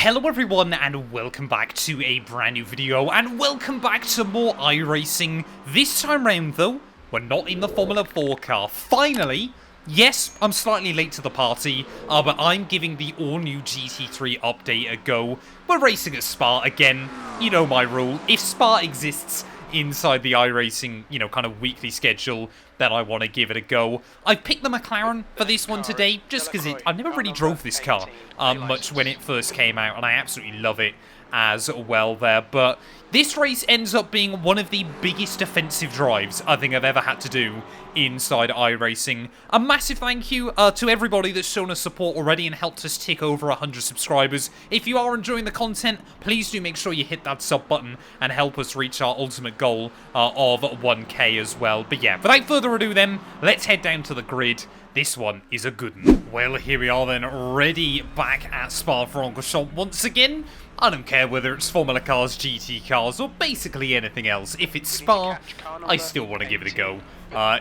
Hello everyone and welcome back to a brand new video and welcome back to more iRacing. This time round though, we're not in the Formula 4 car. Finally, yes, I'm slightly late to the party, but I'm giving the all-new GT3 update a go. We're racing at Spa again. You know my rule. If Spa exists inside the iRacing, kind of weekly schedule, then I want to give it a go. I've picked the McLaren for this one today, just because I never really drove this car much when it first came out, and I absolutely love it as well there. But this race ends up being one of the biggest defensive drives I think I've ever had to do inside iRacing. A massive thank you to everybody that's shown us support already and helped us tick over 100 subscribers. If you are enjoying the content, please do make sure you hit that sub button and help us reach our ultimate goal of 1k as well. But yeah, without further ado then, let's head down to the grid. This one is a good one. Well, here we are then, ready back at Spa-Francorchamps once again. I don't care whether it's Formula Cars, GT cars, or basically anything else. If it's Spa, I still want to give it a go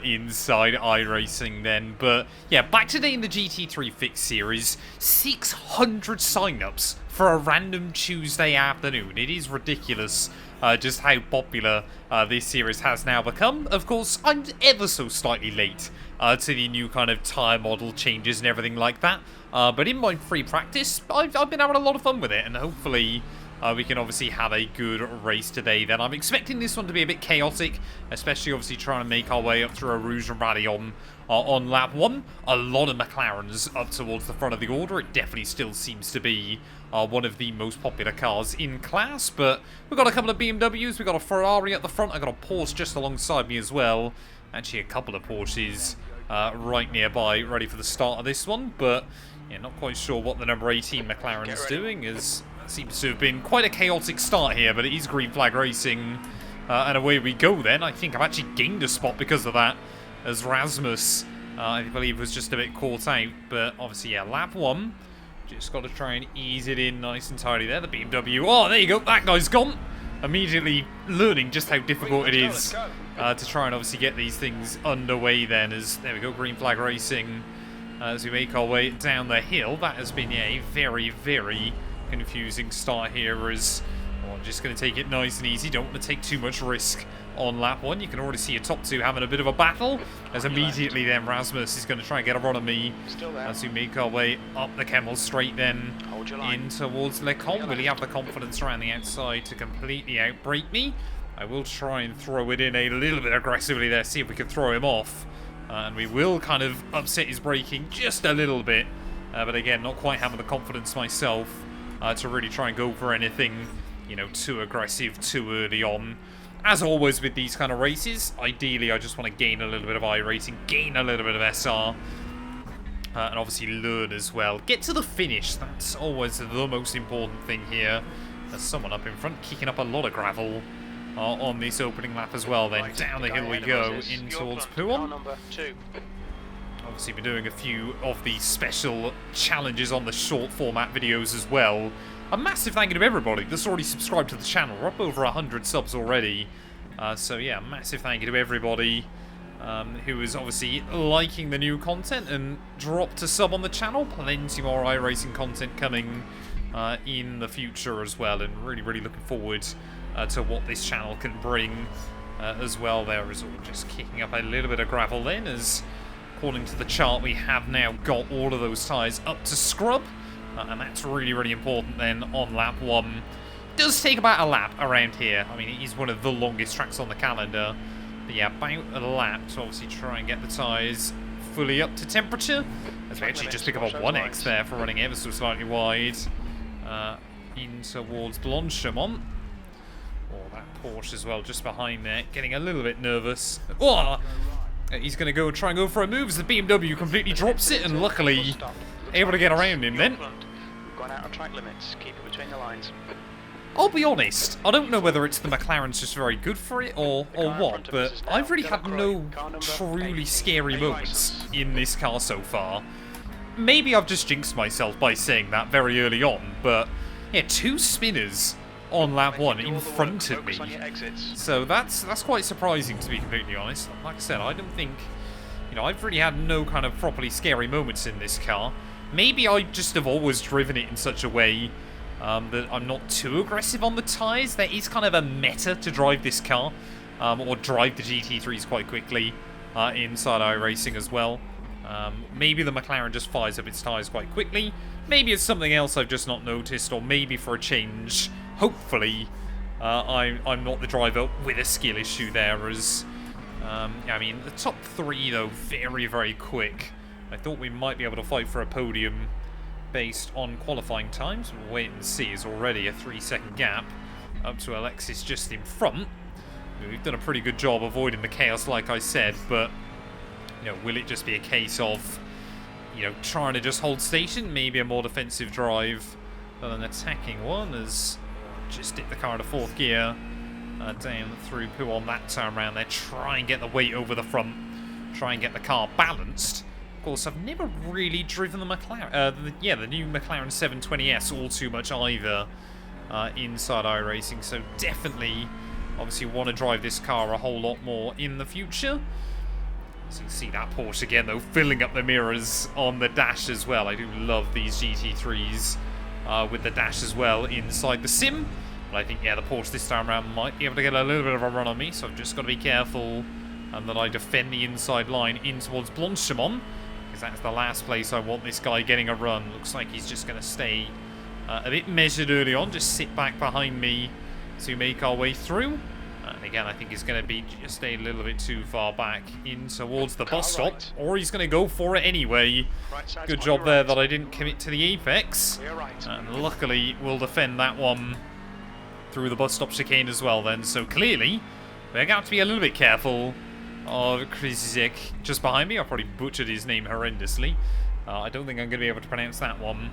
inside iRacing then. But yeah, back today in the GT3 Fix Series, 600 sign-ups for a random Tuesday afternoon. It is ridiculous just how popular this series has now become. Of course, I'm ever so slightly late to the new kind of tyre model changes and everything like that. But in my free practice, I've been having a lot of fun with it, and hopefully we can obviously have a good race today then. I'm expecting this one to be a bit chaotic, especially obviously trying to make our way up through a Rouge and Rally on lap 1. A lot of McLarens up towards the front of the order. It definitely still seems to be one of the most popular cars in class, but we've got a couple of BMWs, we've got a Ferrari at the front, I've got a Porsche just alongside me as well. Actually, a couple of Porsches right nearby, ready for the start of this one, but yeah, not quite sure what the number 18 McLaren's doing, as it seems to have been quite a chaotic start here, but it is green flag racing, and away we go then. I think I've actually gained a spot because of that, as Rasmus, I believe, was just a bit caught out, but obviously, yeah, lap 1, just got to try and ease it in nice and tidy there. The BMW, oh, there you go, that guy's gone. Immediately learning just how difficult it is to try and obviously get these things underway then, as there we go, green flag racing as we make our way down the hill. That has been a very, very confusing start here, as I'm just going to take it nice and easy. Don't want to take too much risk on lap 1. You can already see your top two having a bit of a battle, as immediately then Rasmus is going to try and get a run on me as we make our way up the Kemmel Straight then in towards Lecombe. Will he have the confidence around the outside to completely outbrake me? I will try and throw it in a little bit aggressively there, see if we can throw him off. And we will kind of upset his braking just a little bit. But again, not quite having the confidence myself to really try and go for anything, too aggressive too early on. As always with these kind of races, ideally I just want to gain a little bit of iRacing, gain a little bit of SR, and obviously learn as well. Get to the finish, that's always the most important thing here. There's someone up in front kicking up a lot of gravel on this opening lap as well then. Down the hill we go in towards Pouon. Obviously been doing a few of the special challenges on the short format videos as well. A massive thank you to everybody that's already subscribed to the channel. We're up over 100 subs already. So yeah, massive thank you to everybody who is obviously liking the new content and dropped a sub on the channel. Plenty more iRacing content coming in the future as well, and really, really looking forward to what this channel can bring as well. There is all just kicking up a little bit of gravel then, as according to the chart we have now got all of those tyres up to scrub. And that's really, really important then on lap 1. Does take about a lap around here. I mean, it is one of the longest tracks on the calendar. But yeah, about a lap to obviously try and get the tyres fully up to temperature. As we actually just pick up a 1x there for running ever so slightly wide in towards Blanchemont. Oh, that Porsche as well just behind there, getting a little bit nervous. Oh! He's going to go try and go for a move as the BMW completely drops it, and luckily able to get around him then. We've gone out of track limits. Keep it between the lines. I'll be honest, I don't know whether it's the McLaren's just very good for it or what, but I've really had no truly scary moments in this car so far. Maybe I've just jinxed myself by saying that very early on, but yeah, 2 spinners on lap 1 in front of me. So that's quite surprising, to be completely honest. Like I said, I don't think, I've really had no kind of properly scary moments in this car. Maybe I just have always driven it in such a way that I'm not too aggressive on the tyres. There is kind of a meta to drive this car, or drive the GT3s quite quickly inside iRacing as well. Maybe the McLaren just fires up its tyres quite quickly. Maybe it's something else I've just not noticed, or maybe for a change, hopefully, I'm not the driver with a skill issue there. As I mean, the top 3 though, very, very quick. I thought we might be able to fight for a podium based on qualifying times. We'll wait and see. It's already a 3-second gap up to Alexis just in front. We've done a pretty good job avoiding the chaos, like I said, but you know, will it just be a case of, you know, trying to just hold station? Maybe a more defensive drive than an attacking one, as just dip the car into 4th gear, down through poo on that turn around there, try and get the weight over the front, try and get the car balanced. Of course, I've never really driven the McLaren, the new McLaren 720S all too much either inside iRacing, so definitely, obviously, want to drive this car a whole lot more in the future. So you can see that Porsche again, though, filling up the mirrors on the dash as well. I do love these GT3s with the dash as well inside the sim. But I think, yeah, the Porsche this time around might be able to get a little bit of a run on me, so I've just got to be careful and that I defend the inside line in towards Blanchimont, because that's the last place I want this guy getting a run. Looks like he's just going to stay a bit measured early on, just sit back behind me to make our way through. And again, I think he's going to be just a little bit too far back in towards the bus stop, or he's going to go for it anyway. Good job there that I didn't commit to the apex. And luckily, we'll defend that one through the bus stop chicane as well then. So clearly, we're going to have to be a little bit careful of Krzyzek just behind me. I probably butchered his name horrendously. I don't think I'm going to be able to pronounce that one.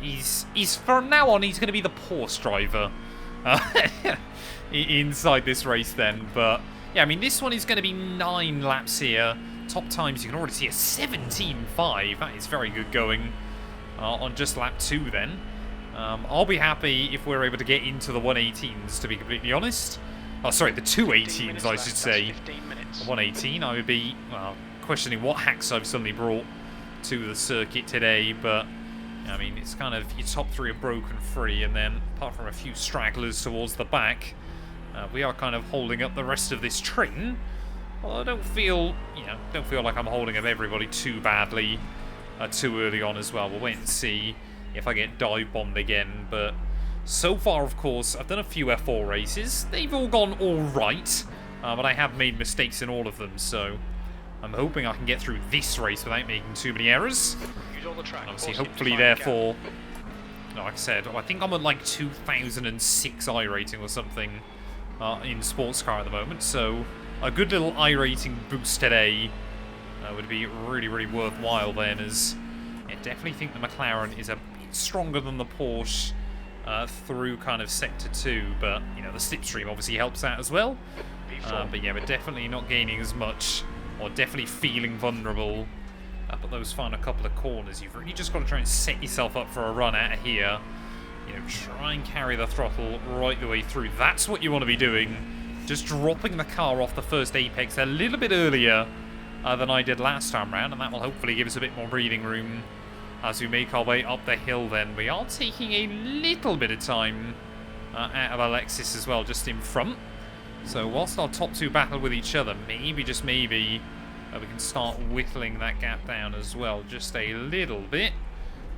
He's from now on, he's going to be the Porsche driver. Inside this race then, but yeah, I mean, this one is going to be 9 laps here. Top times you can already see a 17.5. That is very good going on just lap 2 then. I'll be happy if we're able to get into the 118s, to be completely honest. Oh, sorry, the 218s, I should say. The 118, I would be, well, questioning what hacks I've suddenly brought to the circuit today, but I mean, it's kind of, your top 3 are broken free, and then apart from a few stragglers towards the back, we are kind of holding up the rest of this train. Well, I don't feel, don't feel like I'm holding up everybody too badly, too early on as well. We'll wait and see if I get dive bombed again, but so far, of course, I've done a few F4 races. They've all gone all right, but I have made mistakes in all of them, so I'm hoping I can get through this race without making too many errors. Obviously, hopefully, therefore, like I said, I think I'm at like 2006 iRating or something in sports car at the moment, so a good little iRating boost today would be really, really worthwhile then, as I definitely think the McLaren is a bit stronger than the Porsche through kind of sector 2, but, you know, the slipstream obviously helps out as well. But yeah, we're definitely not gaining as much, or definitely feeling vulnerable up at those final couple of corners. You've really just got to try and set yourself up for a run out of here. You know, try and carry the throttle right the way through. That's what you want to be doing. Just dropping the car off the first apex a little bit earlier than I did last time round, and that will hopefully give us a bit more breathing room as we make our way up the hill then. We are taking a little bit of time out of Alexis as well, just in front. So whilst our top 2 battle with each other, maybe, just maybe, we can start whittling that gap down as well, just a little bit.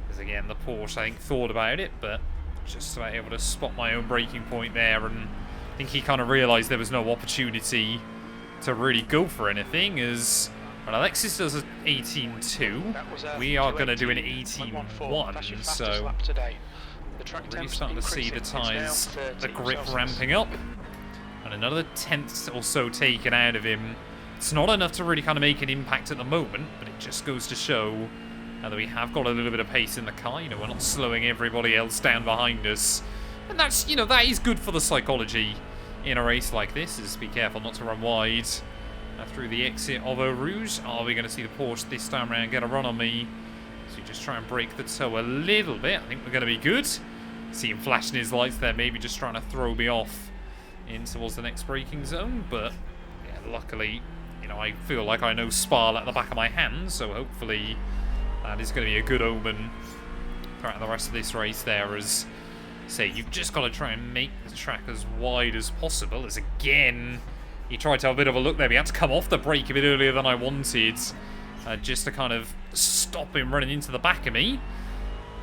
Because again, the Porsche, I think, thought about it, but just about able to spot my own braking point there, and I think he kind of realised there was no opportunity to really go for anything, as when Alexis does an 18.2, we are going to do an 18.1, so really starting to see the tyres, the grip ramping up, and another 10th or so taken out of him. It's not enough to really kind of make an impact at the moment, but it just goes to show that we have got a little bit of pace in the car. You know, we're not slowing everybody else down behind us, and that's, you know, that is good for the psychology in a race like this, is be careful not to run wide through the exit of Eau Rouge. Are we going to see the Porsche this time around get a run on me? So just try and break the toe a little bit. I think we're going to be good. See him flashing his lights there, maybe just trying to throw me off in towards the next braking zone, but yeah, luckily, you know, I feel like I know Spa at the back of my hand, so hopefully that is going to be a good omen throughout the rest of this race there. As say, you've just got to try and make the track as wide as possible. As again, he tried to have a bit of a look there. He had to come off the brake a bit earlier than I wanted, just to kind of stop him running into the back of me.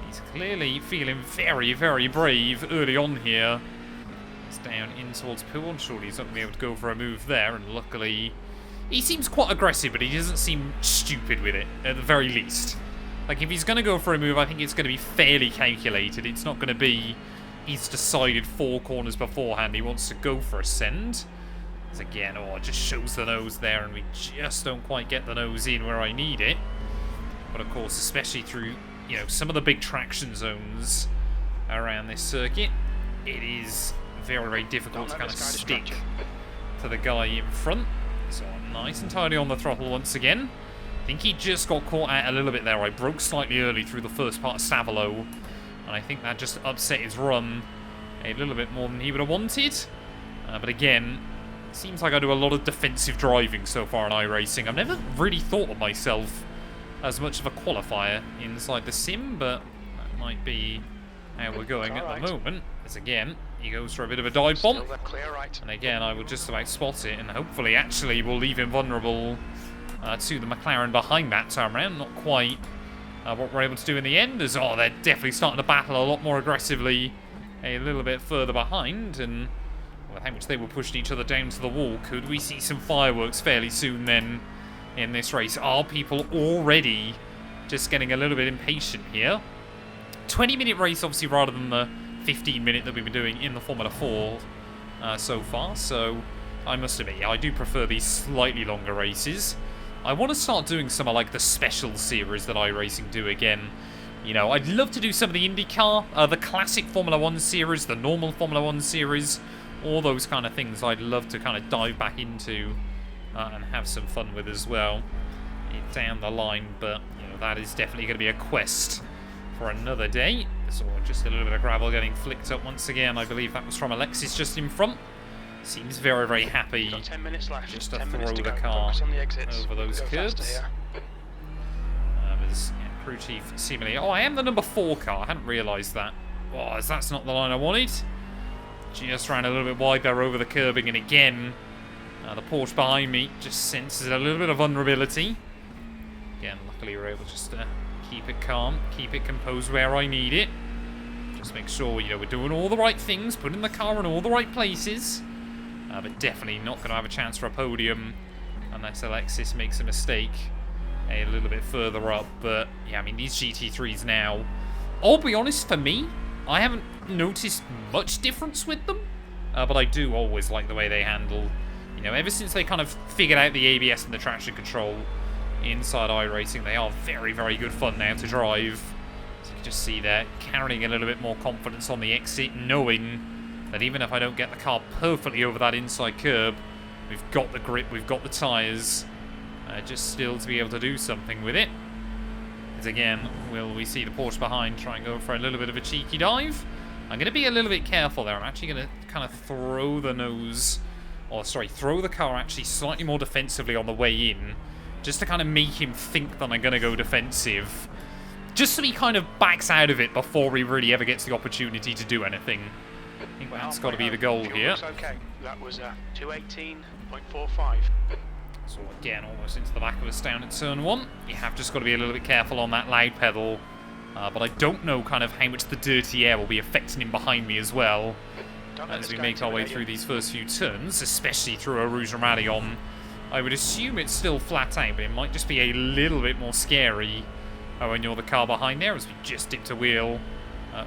He's clearly feeling very, very brave early on here. He's down in towards pool. Surely he's not going to be able to go for a move there, and luckily he seems quite aggressive, but he doesn't seem stupid with it, at the very least. Like, if he's going to go for a move, I think it's going to be fairly calculated. It's not going to be he's decided 4 corners beforehand he wants to go for a send. As again, oh, it just shows the nose there, and we just don't quite get the nose in where I need it. But of course, especially through, you know, some of the big traction zones around this circuit, it is very, very difficult to kind of stick to the guy in front. So nice and tidy on the throttle once again. I think he just got caught out a little bit there. I broke slightly early through the first part of Stavolo, and I think that just upset his run a little bit more than he would have wanted. But again, it seems like I do a lot of defensive driving so far in iRacing. I've never really thought of myself as much of a qualifier inside the sim, but that might be how we're going at the moment. As again, he goes for a bit of a dive bomb. And again, I will just about spot it, and hopefully actually will leave him vulnerable to the McLaren behind that time around. Not quite what we're able to do in the end, as they're definitely starting to battle a lot more aggressively a little bit further behind, and with how much they were pushing each other down to the wall, could we see some fireworks fairly soon then in this race? Are people already just getting a little bit impatient here? 20-minute race, obviously, rather than the 15-minute that we've been doing in the Formula 4 so far, so I must admit, yeah, I do prefer these slightly longer races. I want to start doing some of, like, the special series that iRacing do again. You know, I'd love to do some of the IndyCar, the classic Formula 1 series, the normal Formula 1 series, all those kind of things I'd love to kind of dive back into and have some fun with as well down the line, but you know, that is definitely going to be a quest for another day. So just a little bit of gravel getting flicked up once again. I believe that was from Alexis just in front. Seems very, very happy 10 minutes left. just to throw the car over those curbs. As crew chief seemingly... Oh, I am the number 4 car. I hadn't realised that. Oh, as that's not the line I wanted. Just ran a little bit wide there over the curbing, and again, the Porsche behind me just senses a little bit of vulnerability. Again, luckily we're able just to keep it calm, keep it composed where I need it. Just make sure, you know, we're doing all the right things, putting the car in all the right places. But definitely not going to have a chance for a podium unless Alexis makes a mistake a little bit further up. But yeah, I mean, these GT3s now, I'll be honest, for me, I haven't noticed much difference with them, but I do always like the way they handle, you know, ever since they kind of figured out the ABS and the traction control inside iRacing, they are very, very good fun now to drive. So you can just see there, carrying a little bit more confidence on the exit, knowing that even if I don't get the car perfectly over that inside curb, we've got the grip, we've got the tyres, just still to be able to do something with it. Again, will we see the Porsche behind try and go for a little bit of a cheeky dive? I'm going to be a little bit careful there. I'm actually going to kind of throw the nose, or sorry, throw the car actually slightly more defensively on the way in, just to kind of make him think that I'm going to go defensive, just so he kind of backs out of it before he really ever gets the opportunity to do anything. I think that's got to be the goal here. Okay, that was 218.45. So again, almost into the back of us down at turn 1. You have just got to be a little bit careful on that loud pedal. But I don't know kind of how much the dirty air will be affecting him behind me as well. As we make our way through these first few turns, especially through a Rouge and Radion. I would assume it's still flat out, but it might just be a little bit more scary when you're the car behind there, as we just dipped a wheel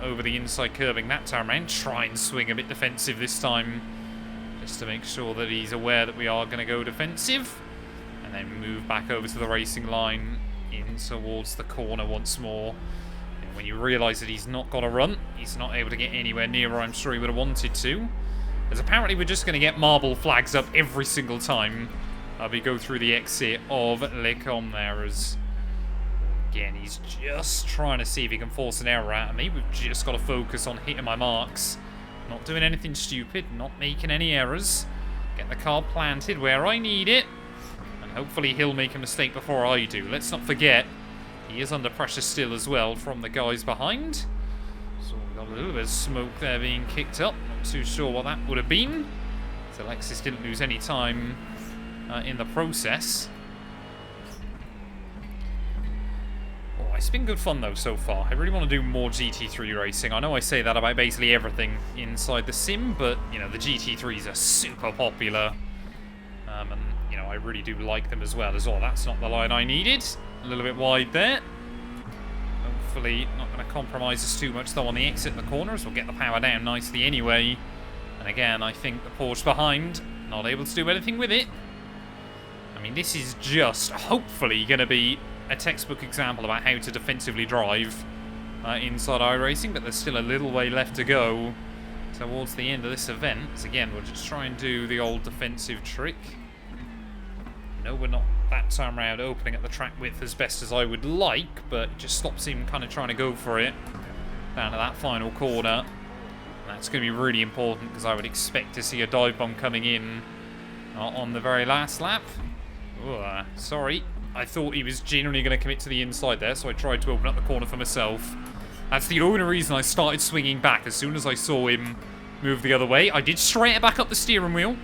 over the inside curbing that time around. Try and swing a bit defensive this time, just to make sure that he's aware that we are going to go defensive. And then move back over to the racing line in towards the corner once more. And when you realise that he's not got a run, he's not able to get anywhere near where I'm sure he would have wanted to. As apparently we're just going to get marble flags up every single time we go through the exit of Lecom there. As again, he's just trying to see if he can force an error out of me. We've just got to focus on hitting my marks. Not doing anything stupid, not making any errors. Get the car planted where I need it. Hopefully he'll make a mistake before I do. Let's not forget, He is under pressure still as well from the guys behind. So we've got a little bit of smoke there being kicked up. Not too sure what that would have been. So Alexis didn't lose any time in the process. Oh, it's been good fun though so far. I really want to do more GT3 racing. I know I say that about basically everything inside the sim, but you know, the GT3s are super popular. And you know, I really do like them as well. That's not the line I needed. A little bit wide there. Hopefully not going to compromise us too much though on the exit in the corners. We'll get the power down nicely anyway. And again, I think the Porsche behind, not able to do anything with it. I mean, this is just hopefully going to be a textbook example about how to defensively drive inside iRacing, but there's still a little way left to go towards the end of this event. So again, we'll just try and do the old defensive trick. No, we're not that time around opening at the track width as best as I would like, but it just stops him kind of trying to go for it down to that final corner. And that's going to be really important because I would expect to see a dive bomb coming in on the very last lap. Ooh, sorry. I thought he was genuinely going to commit to the inside there, so I tried to open up the corner for myself. That's the only reason I started swinging back. As soon as I saw him move the other way, I did straight back up the steering wheel.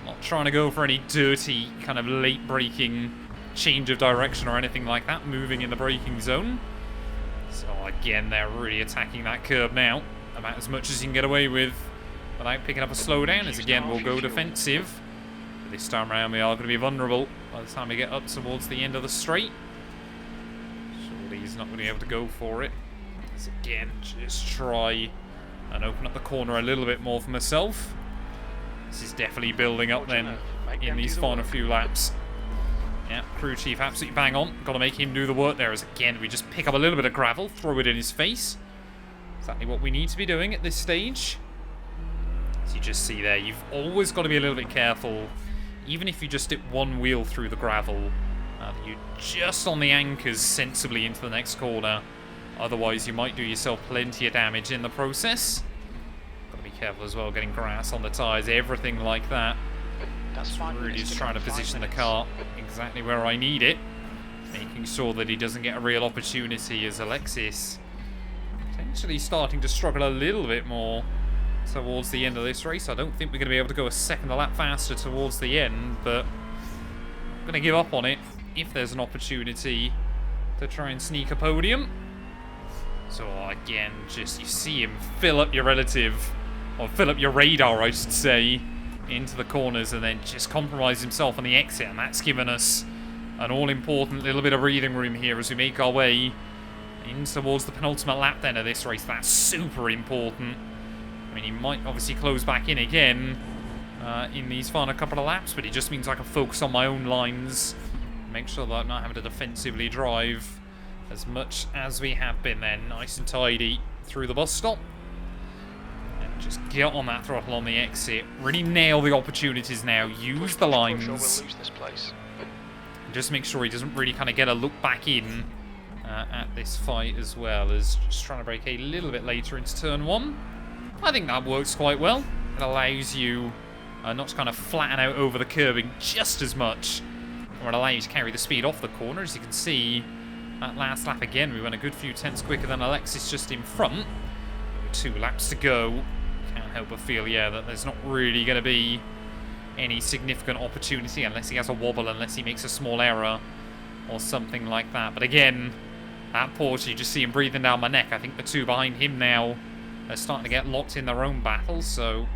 Not trying to go for any dirty kind of late braking change of direction or anything like that, moving in the braking zone. So again, they're really attacking that curb now, about as much as you can get away with without picking up a slowdown, as again we'll go defensive. But this time around we are going to be vulnerable by the time we get up towards the end of the straight. Surely he's not going to be able to go for it. Let's again just try and open up the corner a little bit more for myself. This is definitely building up then in these final few laps. Yeah, crew chief absolutely bang on. Got to make him do the work there, as again we just pick up a little bit of gravel, throw it in his face. Exactly what we need to be doing at this stage. As you just see there, you've always got to be a little bit careful. Even if you just dip one wheel through the gravel, you just on the anchors sensibly into the next corner. Otherwise you might do yourself plenty of damage in the process. Be careful as well, getting grass on the tyres, everything like that. That's fine. Really just trying to position the car exactly where I need it, making sure that he doesn't get a real opportunity, as Alexis potentially starting to struggle a little bit more towards the end of this race. I don't think we're going to be able to go a second a lap faster towards the end, but I'm going to give up on it if there's an opportunity to try and sneak a podium. So again, just you see him fill up your relative, or fill up your radar, I should say, into the corners, and then just compromise himself on the exit, and that's given us an all-important little bit of breathing room here as we make our way in towards the penultimate lap then of this race. That's super important. I mean, he might obviously close back in again in these final couple of laps, but it just means I can focus on my own lines, make sure that I'm not having to defensively drive as much as we have been then. Nice and tidy through the bus stop. And just get on that throttle on the exit. Really nail the opportunities now. Use the lines. Sure we'll lose this place. And just make sure he doesn't really kind of get a look back in at this fight, as well as just trying to brake a little bit later into turn one. I think that works quite well. It allows you not to kind of flatten out over the curbing just as much, or it allows you to carry the speed off the corner. As you can see, that last lap again, we went a good few tenths quicker than Alexis just in front. With 2 laps to go. Can't help but feel, yeah, that there's not really going to be any significant opportunity unless he has a wobble, unless he makes a small error or something like that. But again, that Porsche, you just see him breathing down my neck. I think the 2 behind him now are starting to get locked in their own battle, so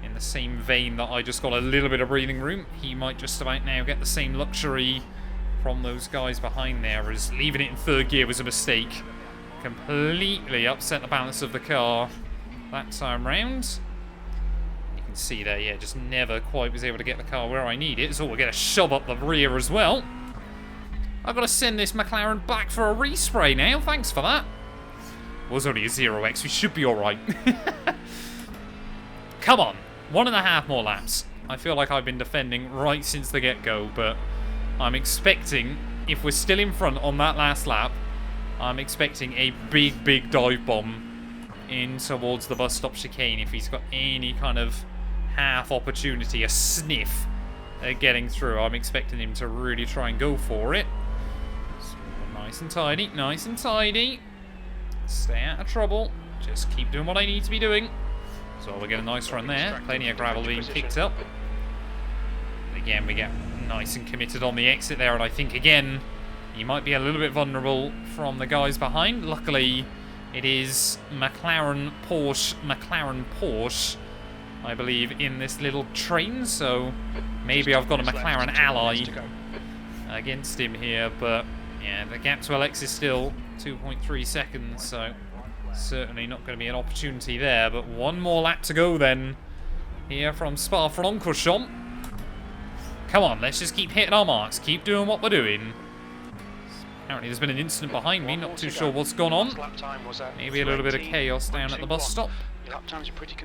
in the same vein that I just got a little bit of breathing room, he might just about now get the same luxury from those guys behind there, as leaving it in 3rd gear was a mistake. Completely upset the balance of the car that time round. You can see there, yeah, just never quite was able to get the car where I need it. So we'll get a shove up the rear as well. I've got to send this McLaren back for a respray now. Thanks for that. Was only a 0x. We should be alright. Come on. 1.5 more laps. I feel like I've been defending right since the get-go, but I'm expecting, if we're still in front on that last lap, I'm expecting a big, big dive bomb in towards the bus stop chicane if he's got any kind of half opportunity, a sniff at getting through. I'm expecting him to really try and go for it. So Nice and tidy, nice and tidy. Stay out of trouble. Just keep doing what I need to be doing. So we get a nice run there. Plenty of gravel being picked up. Again, we get nice and committed on the exit there, and I think, again, you might be a little bit vulnerable from the guys behind. Luckily, it is McLaren, Porsche, I believe, in this little train, so maybe I've got a McLaren ally against him here, but yeah, the gap to Alex is still 2.3 seconds, so certainly not going to be an opportunity there, but one more lap to go then, here from Spa-Francorchamps. Come on, let's just keep hitting our marks, keep doing what we're doing. Apparently there's been an incident behind me, not too sure what's gone on. Maybe a little bit of chaos down at the bus stop.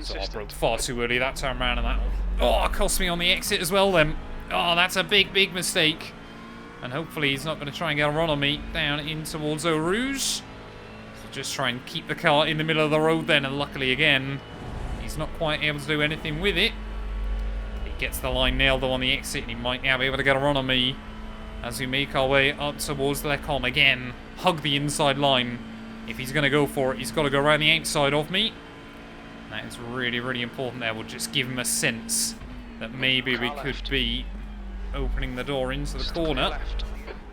So I broke far too early that time around, and that, oh, it cost me on the exit as well then. Oh, that's a big, big mistake. And hopefully he's not going to try and get a run on me down in towards Eau Rouge. So just try and keep the car in the middle of the road then, and luckily again, he's not quite able to do anything with it. He gets the line nailed on the exit, and he might now be able to get a run on me as we make our way up towards Lecom again. Hug the inside line. If he's going to go for it, he's got to go around the outside of me. That is really, really important there. We'll just give him a sense that maybe we could be opening the door into the corner.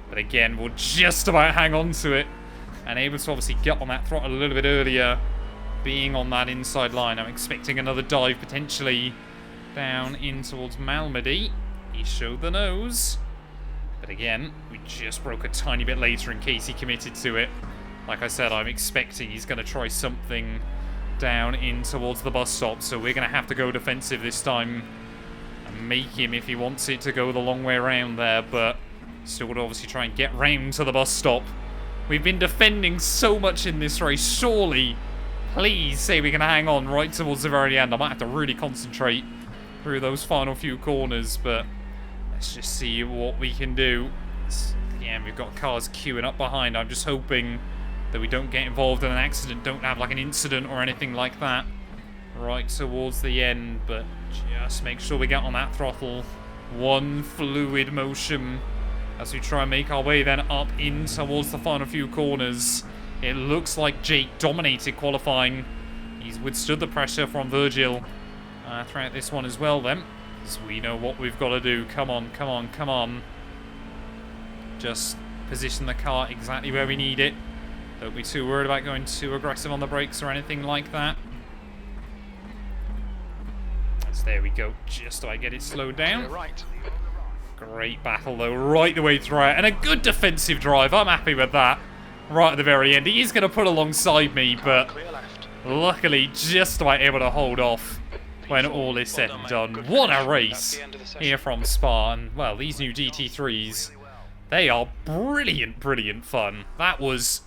But again, we'll just about hang on to it and able to obviously get on that throttle a little bit earlier, being on that inside line. I'm expecting another dive potentially down in towards Malmedy. He showed the nose. But again, we just broke a tiny bit later in case he committed to it. Like I said, I'm expecting he's going to try something down in towards the bus stop, so we're going to have to go defensive this time and make him, if he wants it, to go the long way around there, but still would obviously try and get round to the bus stop. We've been defending so much in this race. Surely, please say we can hang on right towards the very end. I might have to really concentrate through those final few corners, but let's just see what we can do. Yeah, we've got cars queuing up behind. I'm just hoping that we don't get involved in an accident, don't have like an incident or anything like that right towards the end, but just make sure we get on that throttle. One fluid motion as we try and make our way then up in towards the final few corners. It looks like Jake dominated qualifying. He's withstood the pressure from Virgil throughout this one as well then, because we know what we've got to do. Come on, come on, come on. Just position the car exactly where we need it. Don't be too worried about going too aggressive on the brakes or anything like that. So there we go. Just so I get it slowed down. Great battle though, right the way through it. And a good defensive drive. I'm happy with that. Right at the very end. He is going to put alongside me, but luckily just about able to hold off when all is said and done. What a race here from Spa. And, well, these new GT3s, they are brilliant, brilliant fun. That was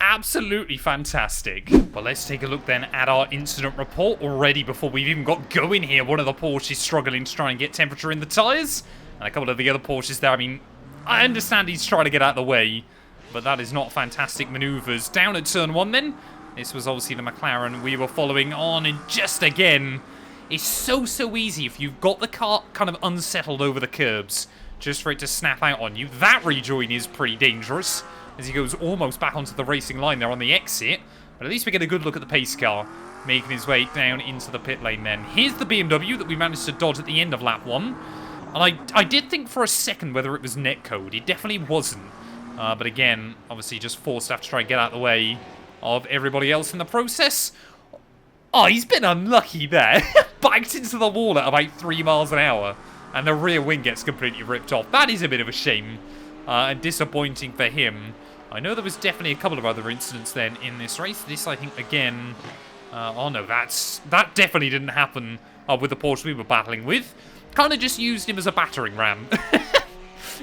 absolutely fantastic. Well, let's take a look then at our incident report already before we've even got going here. One of the Porsches struggling to try and get temperature in the tyres, and a couple of the other Porsches there. I mean, I understand he's trying to get out of the way, but that is not fantastic manoeuvres. Down at turn 1 then, this was obviously the McLaren we were following on, and just again, it's so easy if you've got the car kind of unsettled over the curbs, just for it to snap out on you. That rejoin is pretty dangerous, as he goes almost back onto the racing line there on the exit. But at least we get a good look at the pace car, making his way down into the pit lane then. Here's the BMW that we managed to dodge at the end of lap 1. And I did think for a second whether it was netcode. It definitely wasn't. But again, obviously just forced to have to try and get out of the way of everybody else in the process. Oh, he's been unlucky there. Backed into the wall at about 3 miles an hour. And the rear wing gets completely ripped off. That is a bit of a shame. And disappointing for him. I know there was definitely a couple of other incidents then in this race. This, I think, again... oh no, that definitely didn't happen with the Porsche we were battling with. Kind of just used him as a battering ram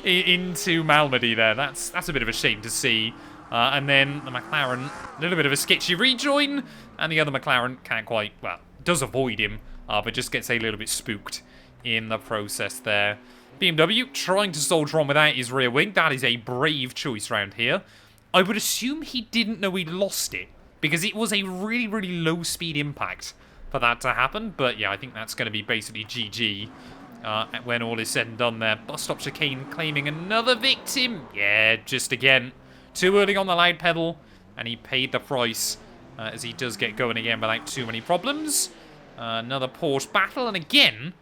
into Malmedy there. That's a bit of a shame to see. And then the McLaren, a little bit of a sketchy rejoin. And the other McLaren can't quite, well, does avoid him, but just gets a little bit spooked in the process there. BMW trying to soldier on without his rear wing. That is a brave choice round here. I would assume he didn't know he'd lost it, because it was a really, really low speed impact for that to happen. But yeah, I think that's going to be basically GG when all is said and done there. Bus stop chicane claiming another victim. Yeah, just again, Too early on the loud pedal, and he paid the price as he does get going again without too many problems. Another Porsche battle, and again,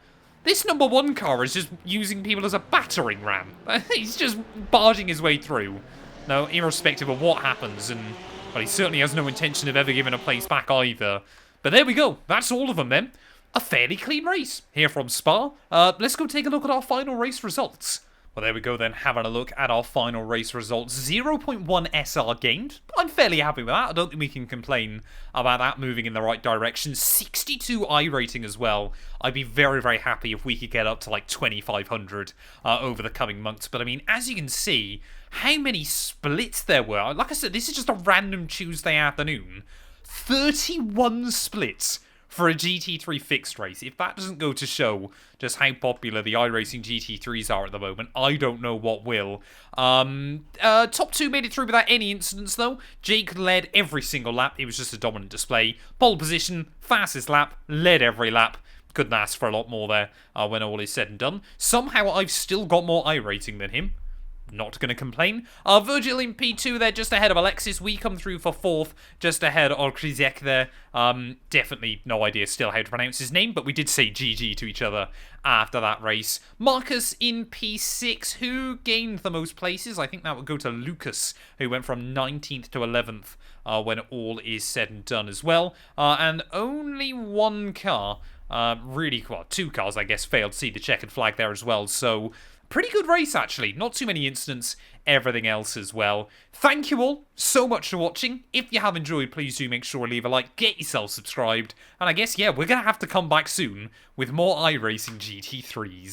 this number 1 car is just using people as a battering ram. He's just barging his way through. No, irrespective of what happens, and well, he certainly has no intention of ever giving a place back either. But there we go. That's all of them then. A fairly clean race here from Spa. Let's go take a look at our final race results. Well, there we go then, having a look at our final race results. 0.1 SR gained. I'm fairly happy with that. I don't think we can complain about that moving in the right direction. 62 I rating as well. I'd be very, very happy if we could get up to like 2,500 over the coming months. But I mean, as you can see, how many splits there were. Like I said, this is just a random Tuesday afternoon. 31 splits for a GT3 fixed race. If that doesn't go to show just how popular the iRacing GT3s are at the moment, I don't know what will. Top 2 made it through without any incidents, though. Jake led every single lap. It was just a dominant display. Pole position, fastest lap, led every lap. Couldn't ask for a lot more there when all is said and done. Somehow I've still got more I rating than him. Not going to complain. Virgil in P2 there, just ahead of Alexis. We come through for 4th, just ahead of Krizek there. Definitely no idea still how to pronounce his name, but we did say GG to each other after that race. Marcus in P6, who gained the most places? I think that would go to Lucas, who went from 19th to 11th when all is said and done as well. And only one car, really, well, 2 cars, I guess, failed to see the checkered flag there as well. So pretty good race, actually. Not too many incidents. Everything else as well. Thank you all so much for watching. If you have enjoyed, please do make sure to leave a like, get yourself subscribed. And I guess, yeah, we're going to have to come back soon with more iRacing GT3s.